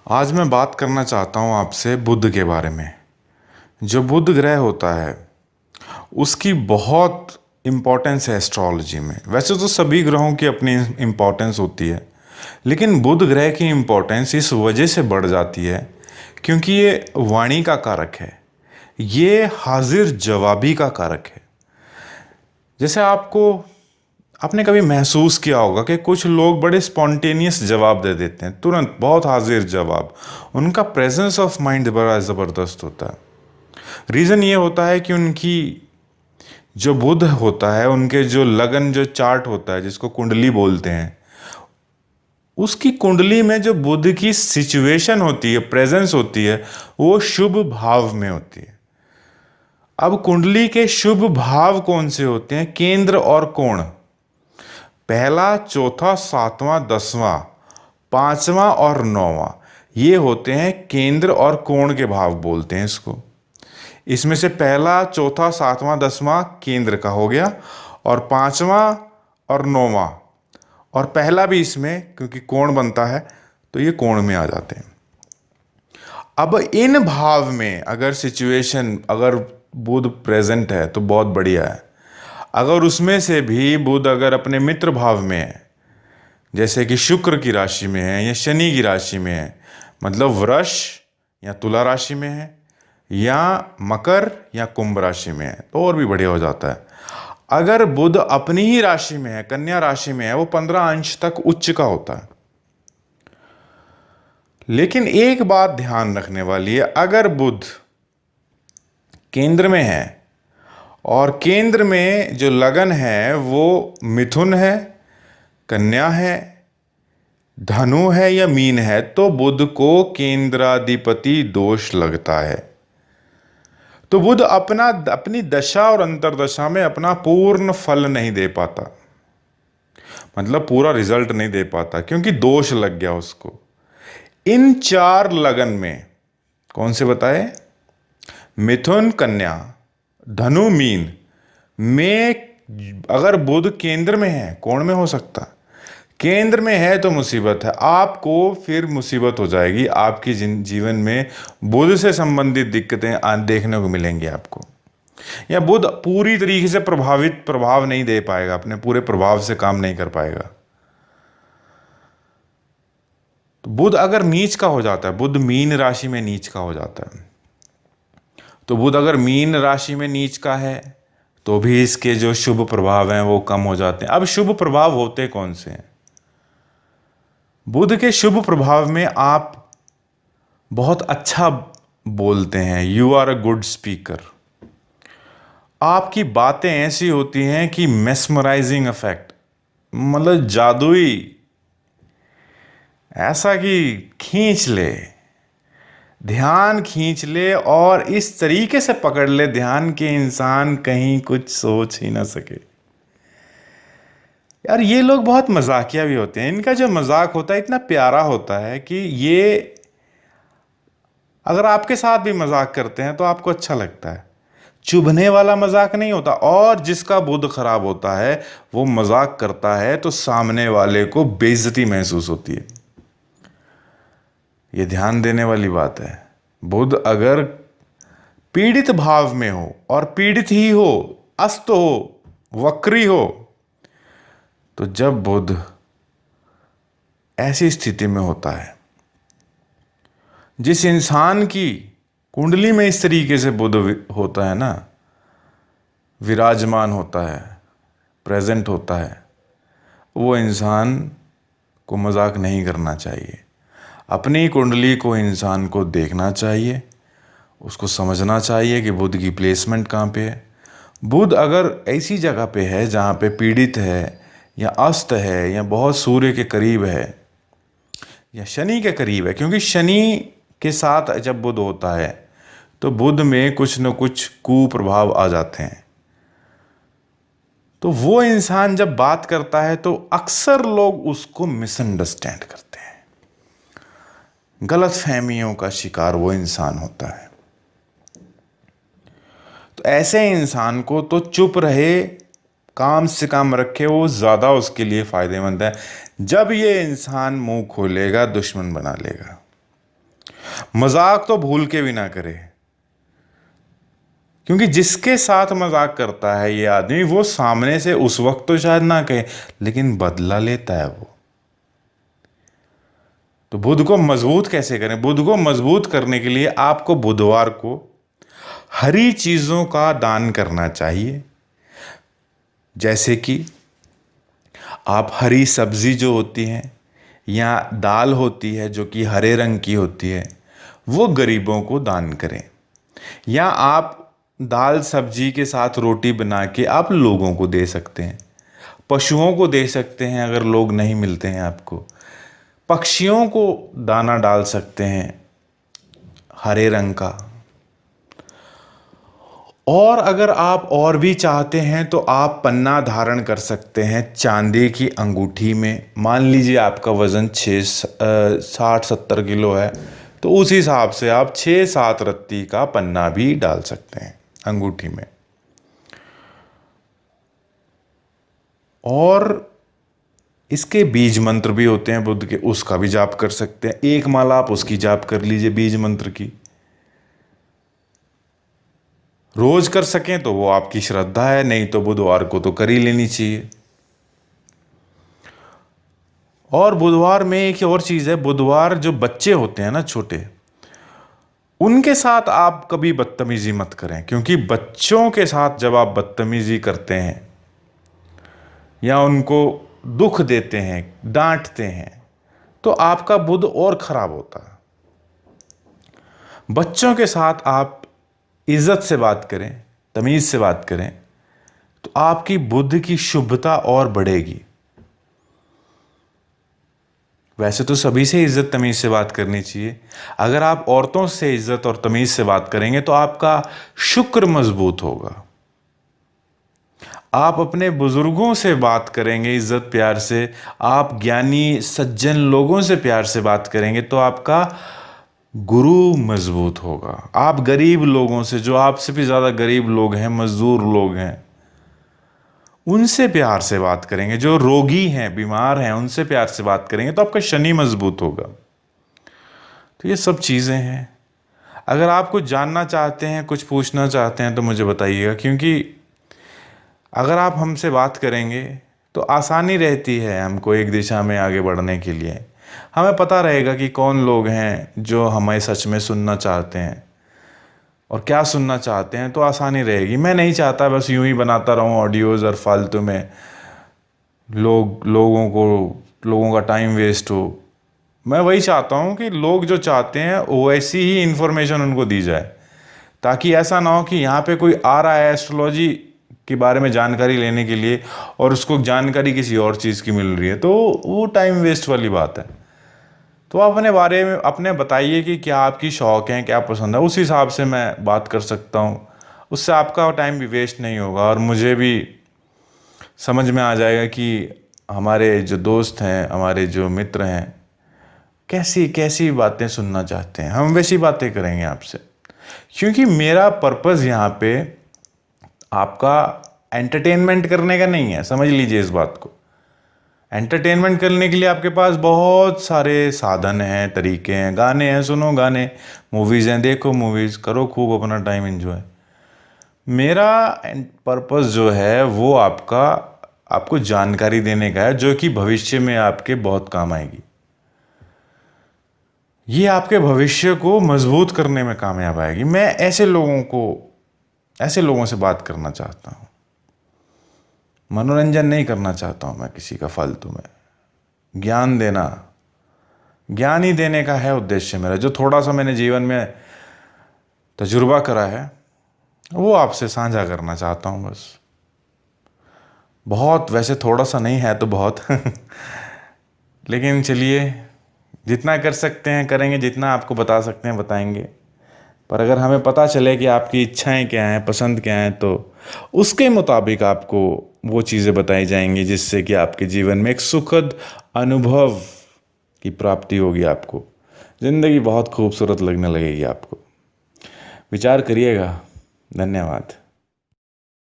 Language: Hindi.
आज मैं बात करना चाहता हूँ आपसे बुध के बारे में। जो बुध ग्रह होता है उसकी बहुत इम्पोर्टेंस है एस्ट्रोलॉजी में। वैसे तो सभी ग्रहों की अपनी इम्पोर्टेंस होती है, लेकिन बुध ग्रह की इम्पोर्टेंस इस वजह से बढ़ जाती है क्योंकि ये वाणी का कारक है, ये हाजिर जवाबी का कारक है। जैसे आपने कभी महसूस किया होगा कि कुछ लोग बड़े स्पॉन्टेनियस जवाब दे देते हैं, तुरंत बहुत हाजिर जवाब। उनका प्रेजेंस ऑफ माइंड बड़ा ज़बरदस्त होता है। रीज़न ये होता है कि उनकी जो बुध होता है, उनके जो लगन जो चार्ट होता है जिसको कुंडली बोलते हैं, उसकी कुंडली में जो बुध की सिचुएशन होती है, प्रेजेंस होती है, वो शुभ भाव में होती है। अब कुंडली के शुभ भाव कौन से होते हैं? केंद्र और कोण। पहला, चौथा, सातवां, दसवां, पांचवां और नौवां, ये होते हैं केंद्र और कोण के भाव बोलते हैं इसको। इसमें से पहला, चौथा, सातवां, दसवां केंद्र का हो गया, और पांचवां और नौवां और पहला भी इसमें, क्योंकि कोण बनता है तो ये कोण में आ जाते हैं। अब इन भाव में अगर बुध प्रेजेंट है तो बहुत बढ़िया है। अगर उसमें से भी बुध अगर अपने मित्र भाव में है, जैसे कि शुक्र की राशि में है या शनि की राशि में है, मतलब वृष या तुला राशि में है या मकर या कुंभ राशि में है, तो और भी बढ़िया हो जाता है। अगर बुध अपनी ही राशि में है, कन्या राशि में है, वो 15 अंश तक उच्च का होता है। लेकिन एक बात ध्यान रखने वाली है, अगर बुध केंद्र में है और केंद्र में जो लगन है वो मिथुन है, कन्या है, धनु है या मीन है, तो बुध को केंद्राधिपति दोष लगता है। तो बुध अपनी दशा और अंतर्दशा में अपना पूर्ण फल नहीं दे पाता, मतलब पूरा रिजल्ट नहीं दे पाता, क्योंकि दोष लग गया उसको। इन 4 लगन में कौन से बताए? मिथुन, कन्या, धनु, मीन में अगर बुध केंद्र में है, कोण में हो सकता, केंद्र में है तो मुसीबत है। आपको फिर मुसीबत हो जाएगी, आपकी जीवन में बुध से संबंधित दिक्कतें देखने को मिलेंगी आपको। या बुध पूरी तरीके से प्रभाव नहीं दे पाएगा, अपने पूरे प्रभाव से काम नहीं कर पाएगा। तो बुध अगर नीच का हो जाता है, बुध मीन राशि में नीच का हो जाता है, तो बुध अगर मीन राशि में नीच का है तो भी इसके जो शुभ प्रभाव हैं वो कम हो जाते हैं। अब शुभ प्रभाव होते कौन से हैं? बुध के शुभ प्रभाव में आप बहुत अच्छा बोलते हैं, you are a good speaker. आपकी बातें ऐसी होती हैं कि मेस्मराइजिंग इफेक्ट, मतलब जादुई, ऐसा कि ध्यान खींच ले और इस तरीके से पकड़ ले ध्यान के इंसान कहीं कुछ सोच ही ना सके। यार ये लोग बहुत मजाकिया भी होते हैं। इनका जो मजाक होता है इतना प्यारा होता है कि ये अगर आपके साथ भी मजाक करते हैं तो आपको अच्छा लगता है। चुभने वाला मजाक नहीं होता। और जिसका बुध खराब होता है वो मजाक करता है तो सामने वाले को बेइज्जती महसूस होती है। ये ध्यान देने वाली बात है। बुध अगर पीड़ित भाव में हो, और पीड़ित ही हो, अस्त हो, वक्री हो, तो जब बुध ऐसी स्थिति में होता है, जिस इंसान की कुंडली में इस तरीके से बुध होता है ना, विराजमान होता है, प्रेजेंट होता है, वो इंसान को मजाक नहीं करना चाहिए। अपनी कुंडली को इंसान को देखना चाहिए, उसको समझना चाहिए कि बुध की प्लेसमेंट कहाँ पे है। बुध अगर ऐसी जगह पे है जहाँ पे पीड़ित है या अस्त है या बहुत सूर्य के करीब है या शनि के करीब है, क्योंकि शनि के साथ जब बुध होता है तो बुध में कुछ न कुछ कुप्रभाव आ जाते हैं। तो वो इंसान जब बात करता है तो अक्सर लोग उसको मिसअंडरस्टैंड करते हैं, गलत फहमियों का शिकार वो इंसान होता है। तो ऐसे इंसान को तो चुप रहे, काम से काम रखे, वो ज़्यादा उसके लिए फ़ायदेमंद है। जब ये इंसान मुंह खोलेगा दुश्मन बना लेगा। मजाक तो भूल के भी ना करे, क्योंकि जिसके साथ मजाक करता है ये आदमी, वो सामने से उस वक्त तो शायद ना कहे, लेकिन बदला लेता है वो। तो बुध को मजबूत कैसे करें? बुध को मजबूत करने के लिए आपको बुधवार को हरी चीजों का दान करना चाहिए। जैसे कि आप हरी सब्जी जो होती है या दाल होती है जो कि हरे रंग की होती है, वो गरीबों को दान करें। या आप दाल सब्जी के साथ रोटी बना के आप लोगों को दे सकते हैं, पशुओं को दे सकते हैं अगर लोग नहीं मिलते हैं आपको, पक्षियों को दाना डाल सकते हैं हरे रंग का। और अगर आप और भी चाहते हैं तो आप पन्ना धारण कर सकते हैं चांदी की अंगूठी में। मान लीजिए आपका वज़न 60-70 किलो है, तो उस हिसाब से आप 6-7 रत्ती का पन्ना भी डाल सकते हैं अंगूठी में। और इसके बीज मंत्र भी होते हैं बुद्ध के, उसका भी जाप कर सकते हैं। एक माला आप उसकी जाप कर लीजिए बीज मंत्र की। रोज कर सकें तो वो आपकी श्रद्धा है, नहीं तो बुधवार को तो कर ही लेनी चाहिए। और बुधवार में एक और चीज़ है, बुधवार जो बच्चे होते हैं ना छोटे, उनके साथ आप कभी बदतमीजी मत करें, क्योंकि बच्चों के साथ जब आप बदतमीजी करते हैं या उनको दुख देते हैं, डांटते हैं, तो आपका बुध और खराब होता है। बच्चों के साथ आप इज्जत से बात करें, तमीज से बात करें, तो आपकी बुद्ध की शुभता और बढ़ेगी। वैसे तो सभी से इज्जत तमीज से बात करनी चाहिए। अगर आप औरतों से इज्जत और तमीज से बात करेंगे तो आपका शुक्र मजबूत होगा। आप अपने बुजुर्गों से बात करेंगे इज्जत प्यार से, आप ज्ञानी सज्जन लोगों से प्यार से बात करेंगे तो आपका गुरु मजबूत होगा। आप गरीब लोगों से, जो आपसे भी ज़्यादा गरीब लोग हैं, मजदूर लोग हैं, उनसे प्यार से बात करेंगे, जो रोगी हैं, बीमार हैं, उनसे प्यार से बात करेंगे तो आपका शनि मजबूत होगा। तो ये सब चीज़ें हैं। अगर आप कुछ जानना चाहते हैं, कुछ पूछना चाहते हैं तो मुझे बताइएगा, क्योंकि अगर आप हमसे बात करेंगे तो आसानी रहती है हमको एक दिशा में आगे बढ़ने के लिए। हमें पता रहेगा कि कौन लोग हैं जो हमें सच में सुनना चाहते हैं और क्या सुनना चाहते हैं, तो आसानी रहेगी। मैं नहीं चाहता बस यूं ही बनाता रहूं ऑडियोज़ और फालतू में लोगों का टाइम वेस्ट हो। मैं वही चाहता हूं कि लोग जो चाहते हैं वैसी ही इन्फॉर्मेशन उनको दी जाए, ताकि ऐसा ना हो कि यहाँ पे कोई आ रहा है एस्ट्रोलॉजी के बारे में जानकारी लेने के लिए और उसको जानकारी किसी और चीज़ की मिल रही है, तो वो टाइम वेस्ट वाली बात है। तो आप अपने बारे में अपने बताइए कि क्या आपकी शौक़ हैं, क्या पसंद है, उस हिसाब से मैं बात कर सकता हूँ। उससे आपका टाइम भी वेस्ट नहीं होगा और मुझे भी समझ में आ जाएगा कि हमारे जो दोस्त हैं, हमारे जो मित्र हैं, कैसी कैसी बातें सुनना चाहते हैं। हम वैसी बातें करेंगे आपसे, क्योंकि मेरा पर्पज़ यहाँ पे आपका एंटरटेनमेंट करने का नहीं है। समझ लीजिए इस बात को। एंटरटेनमेंट करने के लिए आपके पास बहुत सारे साधन हैं, तरीके हैं, गाने हैं, सुनो गाने, मूवीज़ हैं, देखो मूवीज़, करो खूब अपना टाइम एंजॉय। मेरा पर्पस जो है वो आपको जानकारी देने का है, जो कि भविष्य में आपके बहुत काम आएगी। ये आपके भविष्य को मजबूत करने में कामयाब आएगी। मैं ऐसे लोगों से बात करना चाहता हूँ, मनोरंजन नहीं करना चाहता हूँ मैं किसी का फालतू में। ज्ञान ही देने का है उद्देश्य मेरा। जो थोड़ा सा मैंने जीवन में तजुर्बा करा है वो आपसे साझा करना चाहता हूँ बस। बहुत, वैसे थोड़ा सा नहीं है तो बहुत लेकिन चलिए, जितना कर सकते हैं करेंगे, जितना आपको बता सकते हैं बताएंगे। पर अगर हमें पता चले कि आपकी इच्छाएं क्या हैं, पसंद क्या हैं, तो उसके मुताबिक आपको वो चीज़ें बताई जाएंगी जिससे कि आपके जीवन में एक सुखद अनुभव की प्राप्ति होगी। आपको ज़िंदगी बहुत खूबसूरत लगने लगेगी। आपको विचार करिएगा। धन्यवाद।